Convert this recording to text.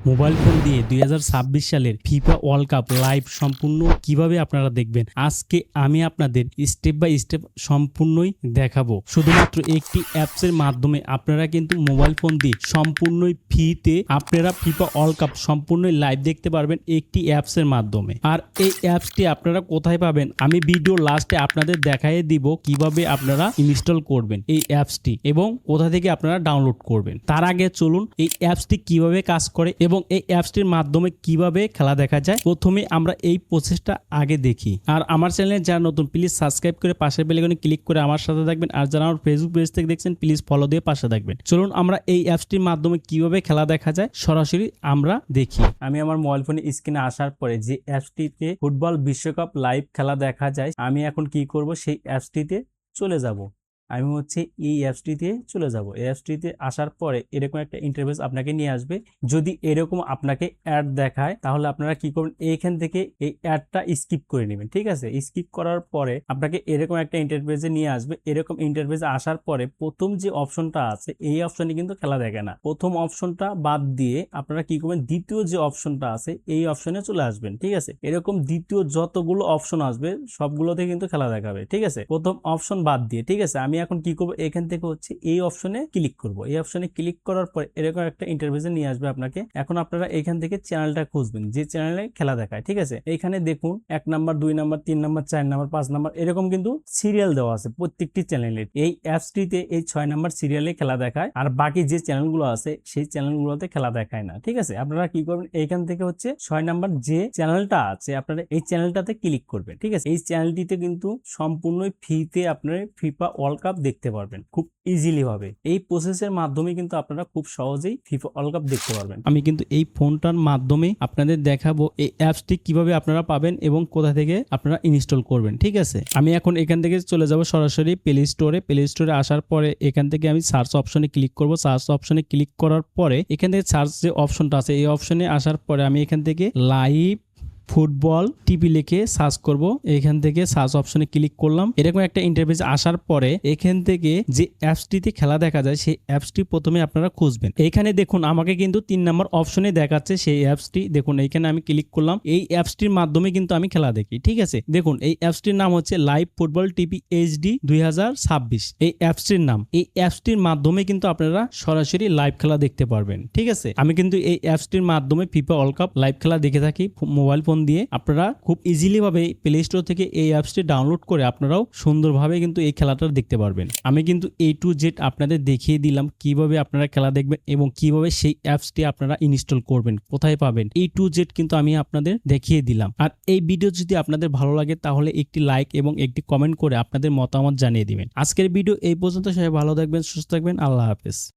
Mobile phone দিয়ে 2026 সালের FIFA world cup live সম্পূর্ণ কিভাবে আপনারা দেখবেন আজকে আমি আপনাদের স্টেপ বাই স্টেপ সম্পূর্ণই দেখাবো। শুধুমাত্র একটি অ্যাপসের মাধ্যমে আপনারা কিন্তু মোবাইল ফোন দিয়ে সম্পূর্ণই ফ্রিতে আপনারা ফিফা ওয়ার্ল্ড কাপ সম্পূর্ণই লাইভ দেখতে পারবেন একটি অ্যাপসের মাধ্যমে। আর এই অ্যাপসটি আপনারা কোথায় পাবেন আমি ভিডিও লাস্টে আপনাদের দেখাইয়ে দিব কিভাবে আপনারা ইনস্টল করবেন এই অ্যাপসটি এবং কোথা থেকে আপনারা ডাউনলোড করবেন। তার আগে চলুন এই অ্যাপসটি কিভাবে কাজ করে এবং এই অ্যাপসটির মাধ্যমে কিভাবে খেলা দেখা যায় প্রথমে আমরা এই প্রসেসটা আগে দেখি। আর আমার চ্যানেলে যারা নতুন প্লিজ সাবস্ক্রাইব করে পাশের বেল আইকনে ক্লিক করে আমার সাথে থাকবেন। আর যারা আমার ফেসবুক পেজ থেকে দেখছেন প্লিজ ফলো দিয়ে পাশে থাকবেন। চলুন আমরা এই অ্যাপসটির মাধ্যমে কিভাবে খেলা দেখা যায় সরাসরি আমরা দেখি। আমি আমার মোবাইল ফোনে স্ক্রিনে আসার পরে যে অ্যাপসটিতে ফুটবল বিশ্বকাপ লাইভ খেলা দেখা যায় আমি এখন কি করব সেই অ্যাপসটিতে চলে যাব। আমি এই অ্যাপসটিতে চলে যাব। এই অ্যাপসটিতে আসার পরে এরকম একটা ইন্টারফেস আপনাকে নিয়ে আসবে। যদি এরকম আপনাকে অ্যাড দেখায় তাহলে আপনারা কি করবেন এইখান থেকে এই অ্যাডটা স্কিপ করে নেবেন। ঠিক আছে, স্কিপ করার পরে আপনাকে এরকম একটা ইন্টারফেসে নিয়ে আসবে। এরকম ইন্টারফেসে আসার পরে প্রথম যে অপশনটা আছে এই অপশনে কিন্তু খেলা দেখে না। প্রথম অপশনটা বাদ দিয়ে আপনারা কি করবেন দ্বিতীয় যে অপশনটা আছে এই অপশনে চলে আসবেন। ঠিক আছে, এরকম দ্বিতীয় যতগুলো অপশন আসবে সবগুলোতে কিন্তু খেলা দেখাবে। ঠিক আছে, প্রথম অপশন বাদ দিয়ে। ঠিক আছে, আমি এখন কি করব এখান থেকে এই অপশনে ক্লিক করব। এই অপশনে ক্লিক করার পর এরকম একটা ইন্টারফেসে নিয়ে আসবে আপনাকে। এখন আপনারা এখান থেকে চ্যানেলটা খুঁজবেন যে চ্যানেলে খেলা দেখায়। ঠিক আছে, এখানে দেখুন 1 number 2 number 3 number 4 number 5 number এরকম কিন্তু সিরিয়াল দেওয়া আছে প্রত্যেকটি চ্যানেলে। এই অ্যাপসটিতে এই 6 নাম্বার সিরিয়ালে খেলা দেখায় আর বাকি যে চ্যানেলগুলো আছে সেই চ্যানেলগুলোতে খেলা দেখায় না। ঠিক আছে, আপনারা কি করবেন এইখান থেকে 6 নাম্বার যে চ্যানেলটা আছে আপনারা এই চ্যানেলটাতে ক্লিক করবেন। ঠিক আছে, এই চ্যানেলটিতে কিন্তু সম্পূর্ণ ফ্রিতে আপনারা ফিফা ওয়ার্ল্ড কাপ দেখতে পারবেন খুব ইজিলি ভাবে। এই প্রসেসের মাধ্যমে কিন্তু আপনারা খুব সহজেই ফিফা ওয়ার্ল্ড কাপ দেখতে পারবেন। আমি কিন্তু এই ফোনটার মাধ্যমে আপনাদের দেখাবো এই অ্যাপসটি কিভাবে আপনারা পাবেন এবং কোথা থেকে আপনারা ইনস্টল করবেন। ঠিক আছে, আমি এখন এখান থেকে চলে যাব সরাসরি প্লে স্টোরে। প্লে স্টোরে আসার পরে এখান থেকে আমি সার্চ অপশনে ক্লিক করব। সার্চ অপশনে ক্লিক করার পরে এখান থেকে সার্চ যে অপশনটা আছে এই অপশনে আসার পরে আমি এখান থেকে লাইভ ফুটবল টিভি লিখে সার্চ করব। এখান থেকে সার্চ অপশনে ক্লিক করলাম। এরকম একটা ইন্টারফেস আসার পরে এখান থেকে যে অ্যাপসটিতে খেলা দেখা যায় সেই অ্যাপসটি প্রথমে আপনারা খুঁজবেন। এখানে দেখুন আমাকে কিন্তু 3 নম্বর অপশনে দেখাচ্ছে সেই অ্যাপসটি। দেখুন এখানে আমি ক্লিক করলাম। এই অ্যাপসটির মাধ্যমে কিন্তু আমি খেলা দেখি। ঠিক আছে, দেখুন এই অ্যাপসটির নাম লাইভ ফুটবল টিভি এইচডি 2026 এই অ্যাপসটির নাম। এই অ্যাপসটির মাধ্যমে কিন্তু আপনারা সরাসরি লাইভ খেলা দেখতে পারবেন। ঠিক আছে, আমি কিন্তু এই অ্যাপসটির মাধ্যমে ফিফা ওয়ার্ল্ড কাপ লাইভ খেলা দেখে থাকি মোবাইল ফোন দিয়ে। আপনারা খুব ইজিলি ভাবে প্লে স্টোর থেকে এই অ্যাপসটি ডাউনলোড করে আপনারাও সুন্দরভাবে কিন্তু এই খেলাটা দেখতে পারবেন। আমি কিন্তু A to Z আপনাদের দেখিয়ে দিলাম কিভাবে আপনারা খেলা দেখবেন এবং কিভাবে সেই অ্যাপসটি আপনারা ইনস্টল করবেন, কোথায় পাবেন A to Z কিন্তু আমি আপনাদের দেখিয়ে দিলাম। আর এই ভিডিও যদি আপনাদের ভালো লাগে তাহলে একটি লাইক এবং একটি কমেন্ট করে আপনাদের মতামত জানিয়ে দিবেন। আজকের ভিডিও এই পর্যন্ত। সবাই ভালো থাকবেন, সুস্থ থাকবেন। আল্লাহ হাফেজ।